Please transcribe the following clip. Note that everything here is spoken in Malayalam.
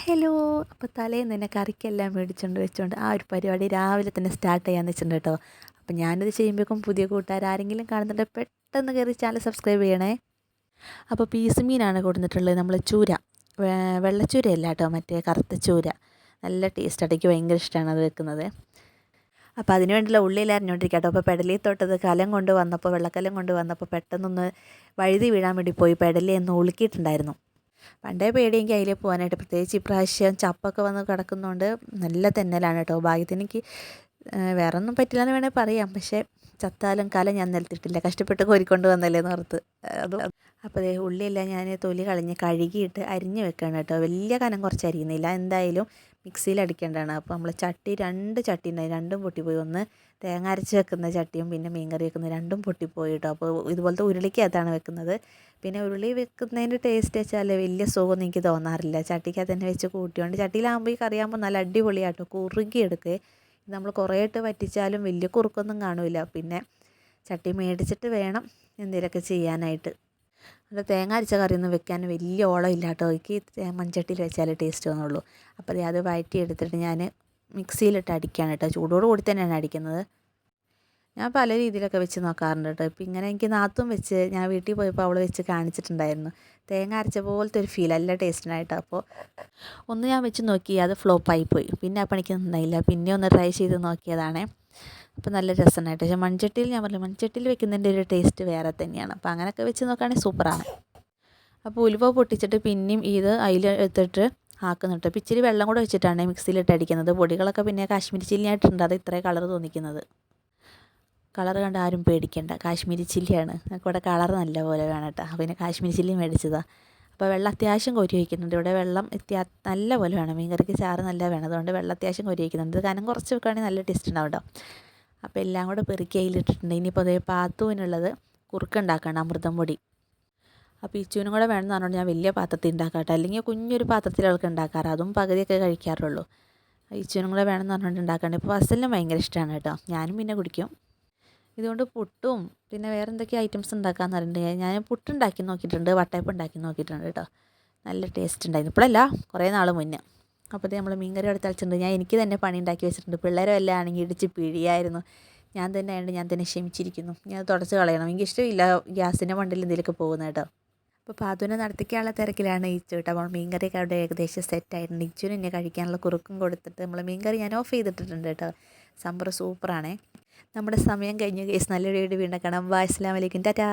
ഹലോ. അപ്പോൾ തലേന്ന് തന്നെ കറിക്കെല്ലാം മേടിച്ചുകൊണ്ട് വെച്ചുകൊണ്ട് ആ ഒരു പരിപാടി രാവിലെ തന്നെ സ്റ്റാർട്ട് ചെയ്യാമെന്ന് വെച്ചിട്ടുണ്ട് കേട്ടോ. അപ്പോൾ ഞാനിത് ചെയ്യുമ്പോഴേക്കും പുതിയ കൂട്ടുകാർ ആരെങ്കിലും കാണുന്നുണ്ടെങ്കിൽ പെട്ടെന്ന് കയറി ചാനൽ സബ്സ്ക്രൈബ് ചെയ്യണേ. അപ്പോൾ പീസ് മീനാണ് കൊടുത്തിട്ടുള്ളത്, നമ്മൾ ചൂര, വെള്ളച്ചൂരയല്ല കേട്ടോ, മറ്റേ കറുത്ത ചൂര. നല്ല ടേസ്റ്റാണ്, എനിക്ക് ഭയങ്കര ഇഷ്ടമാണ് അത് വെക്കുന്നത്. അപ്പോൾ അതിന് വേണ്ടിയുള്ള ഉള്ളിയെല്ലാം അരിഞ്ഞുകൊണ്ടിരിക്കുക കേട്ടോ. അപ്പോൾ പെടലിയിൽ തൊട്ടത് കലം കൊണ്ട് വന്നപ്പോൾ, വെള്ളക്കലം കൊണ്ട് വന്നപ്പോൾ പെട്ടെന്നൊന്ന് വഴുതി വീഴാൻ വേണ്ടി പോയി പെടലിയൊന്ന് ഉളുക്കിയിട്ടുണ്ടായിരുന്നു. പണ്ടേ പേടി എനിക്ക് അതിലേ പോകാനായിട്ട്, പ്രത്യേകിച്ച് ഇപ്രാവശ്യം ചപ്പൊക്കെ വന്ന് കിടക്കുന്നതുകൊണ്ട് നല്ല തെന്നലാണ് കേട്ടോ. ഭാഗ്യത്തിന് എനിക്ക് വേറെ ഒന്നും പറ്റില്ല എന്ന് വേണേൽ പറയാം, പക്ഷേ ചത്താലും കല ഞാൻ നിലത്തിട്ടില്ല, കഷ്ടപ്പെട്ട് കോരിക്കൊണ്ട് വന്നല്ലേ എന്ന് ഓർത്ത്. അപ്പോൾ അതേ ഉള്ളിയെല്ലാം ഞാൻ തൊലി കളഞ്ഞ് കഴുകിയിട്ട് അരിഞ്ഞ് വെക്കണം കേട്ടോ. വലിയ കനം കുറച്ച് അരിയുന്നില്ല, എന്തായാലും മിക്സിയിൽ അടിക്കേണ്ടതാണ്. അപ്പോൾ നമ്മൾ രണ്ട് ചട്ടി ഉണ്ടായി, രണ്ടും പൊട്ടിപ്പോയി. ഒന്ന് തേങ്ങ അരച്ച് വെക്കുന്ന ചട്ടിയും പിന്നെ മീൻകറി വെക്കുന്ന രണ്ടും പൊട്ടിപ്പോയി കേട്ടോ. അപ്പോൾ ഇതുപോലത്തെ ഉരുളിക്കകത്താണ് വെക്കുന്നത്. പിന്നെ ഉരുളി വെക്കുന്നതിൻ്റെ ടേസ്റ്റ് വെച്ചാൽ വലിയ സുഖമൊന്നും എനിക്ക് തോന്നാറില്ല. ചട്ടിക്കകത്ത് തന്നെ വെച്ച് കൂട്ടിയോണ്ട് ചട്ടിയിലാകുമ്പോൾ ഈ കറിയാകുമ്പോൾ നല്ല അടിപൊളിയാട്ടോ, കുറുകിയെടുക്കുക. നമ്മൾ കുറേ ഇട്ട് വറ്റിച്ചാലും വലിയ കുറുക്കൊന്നും കാണില്ല. പിന്നെ ചട്ടി മേടിച്ചിട്ട് വേണം എന്തെങ്കിലുമൊക്കെ ചെയ്യാനായിട്ട്. അത് തേങ്ങ അരച്ച കറിയൊന്നും വെക്കാൻ വലിയ ഓളം ഇല്ല കേട്ടോ, എനിക്ക് മൺചട്ടിയിൽ വെച്ചാലേ ടേസ്റ്റ് തോന്നുള്ളൂ. അപ്പോൾ അത് വഴറ്റി എടുത്തിട്ട് ഞാൻ മിക്സിയിലിട്ട് അടിക്കുകയാണ് കേട്ടോ. ചൂടോട് കൂടി തന്നെയാണ് അടിക്കുന്നത്. ഞാൻ പല രീതിയിലൊക്കെ വെച്ച് നോക്കാറുണ്ട് കേട്ടോ. ഇപ്പം ഇങ്ങനെ എനിക്ക് നാത്തും വെച്ച്, ഞാൻ വീട്ടിൽ പോയപ്പോൾ അവൾ വെച്ച് കാണിച്ചിട്ടുണ്ടായിരുന്നു. തേങ്ങ അരച്ച പോലത്തെ ഒരു ഫീൽ, നല്ല ടേസ്റ്റിനായിട്ട്. അപ്പോൾ ഒന്ന് ഞാൻ വെച്ച് നോക്കി, അത് ഫ്ലോപ്പായിപ്പോയി. പിന്നെ ആ പണിക്ക് നന്നായില്ല, പിന്നെ ഒന്ന് ട്രൈ ചെയ്ത് നോക്കിയതാണേ. അപ്പോൾ നല്ല രസമായിട്ട്. പക്ഷേ മൺചട്ടിയിൽ, ഞാൻ പറഞ്ഞു മൺചട്ടിയിൽ വെക്കുന്നതിൻ്റെ ഒരു ടേസ്റ്റ് വേറെ തന്നെയാണ്. അപ്പോൾ അങ്ങനെയൊക്കെ വെച്ച് നോക്കുകയാണെങ്കിൽ സൂപ്പറാണ്. അപ്പോൾ ഉലുവ പൊട്ടിച്ചിട്ട് പിന്നെയും ഇത് അതിൽ എടുത്തിട്ട് ആക്കുന്നുണ്ട്. അപ്പോൾ ഇച്ചിരി വെള്ളം കൂടെ വെച്ചിട്ടാണ് മിക്സിയിലിട്ട് അടിക്കുന്നത്. പൊടികളൊക്കെ പിന്നെ കാശ്മീരി ചില്ലി ആയിട്ടുണ്ട്, അത് ഇത്രയും കളർ തോന്നിക്കുന്നത്. കളർ കണ്ട് ആരും പേടിക്കേണ്ട, കാശ്മീരി ചില്ലിയാണ്. കൂടെ കളർ നല്ല പോലെ വേണം കേട്ടോ. പിന്നെ കാശ്മീരി ചില്ലി മേടിച്ചതാണ്. അപ്പോൾ വെള്ളം അത്യാവശ്യം കോരി വയ്ക്കുന്നുണ്ട്. ഇവിടെ വെള്ളം നല്ല പോലെ വേണം, മീൻകറിക്ക് ചാറ് നല്ല വേണം, അതുകൊണ്ട് വെള്ളം അത്യാവശ്യം കോരി വയ്ക്കുന്നുണ്ട്. കാരണം കുറച്ച് വെക്കുകയാണെങ്കിൽ നല്ല ടേസ്റ്റ് ഉണ്ടാവും കേട്ടോ. അപ്പോൾ എല്ലാം കൂടെ പെറുക്കി അതിലിട്ടിട്ടുണ്ട്. ഇനിയിപ്പോൾ അതേ പാത്തുവിനുള്ളത് കുറുക്കുണ്ടാക്കണം, അമൃതം പൊടി. അപ്പോൾ ഇച്ചുവിനും കൂടെ വേണമെന്ന് പറഞ്ഞുകൊണ്ട് ഞാൻ വലിയ പാത്രത്തിൽ ഉണ്ടാക്കാം കേട്ടോ, അല്ലെങ്കിൽ കുഞ്ഞൊരു പാത്രത്തിൽ അവൾക്ക് ഉണ്ടാക്കാറ്, അതും പകുതിയൊക്കെ കഴിക്കാറുള്ളൂ. ഇച്ചുവിനും കൂടെ വേണമെന്ന് പറഞ്ഞുകൊണ്ട് ഉണ്ടാക്കാണ്ട്. ഇപ്പോൾ ഫസലിനും ഭയങ്കര ഇഷ്ടമാണ് കേട്ടോ, ഞാനും പിന്നെ കുടിക്കും. ഇതുകൊണ്ട് പുട്ടും പിന്നെ വേറെ എന്തൊക്കെ ഐറ്റംസ് ഉണ്ടാക്കാമെന്ന് പറഞ്ഞിട്ടുണ്ട്. ഞാൻ പുട്ടുണ്ടാക്കി നോക്കിയിട്ടുണ്ട്, വട്ടയപ്പം ഉണ്ടാക്കി നോക്കിയിട്ടുണ്ട് കേട്ടോ. നല്ല ടേസ്റ്റ് ഉണ്ടായിരുന്നു, ഇപ്പോഴല്ല കുറേ നാൾ മുന്നേ. അപ്പോൾ നമ്മൾ മീൻകറി അവിടെ തളിച്ചിട്ടുണ്ട്. എനിക്ക് തന്നെ പണി ഉണ്ടാക്കി വെച്ചിട്ടുണ്ട്. പിള്ളേരെ വല്ല ആണെങ്കിൽ ഇടിച്ച് പിഴിയായിരുന്നു. ഞാൻ തന്നെ ആയതുകൊണ്ട് ഞാൻ തന്നെ ക്ഷമിച്ചിരിക്കുന്നു. ഞാൻ തുടച്ച് കളയണം, എനിക്ക് ഇഷ്ടമില്ല ഗ്യാസിൻ്റെ മണ്ടിൽ എന്തെങ്കിലുമൊക്കെ പോകുന്നത് കേട്ടോ. അപ്പോൾ പാത്തുവിനെ നടത്തിക്കാനുള്ള തിരക്കിലാണ് ഇച്ചു കേട്ടോ. അപ്പോൾ മീൻകറിയൊക്കെ അവിടെ ഏകദേശം സെറ്റായിട്ടുണ്ട്. ഇച്ചുവിന് എന്നെ കഴിക്കാനുള്ള കുറുക്കും കൊടുത്തിട്ട് നമ്മൾ മീൻകറി ഞാൻ ഓഫ് ചെയ്തിട്ടിട്ടുണ്ട് കേട്ടോ. സംഭവം സൂപ്പറാണേ. നമ്മുടെ സമയം കഴിഞ്ഞു കേസ്, നല്ലൊരു വീഡിയോ വീണ്ടും കാണാം. ബൈ, അസ്സലാമു അലൈക്കും, ടാറ്റാ.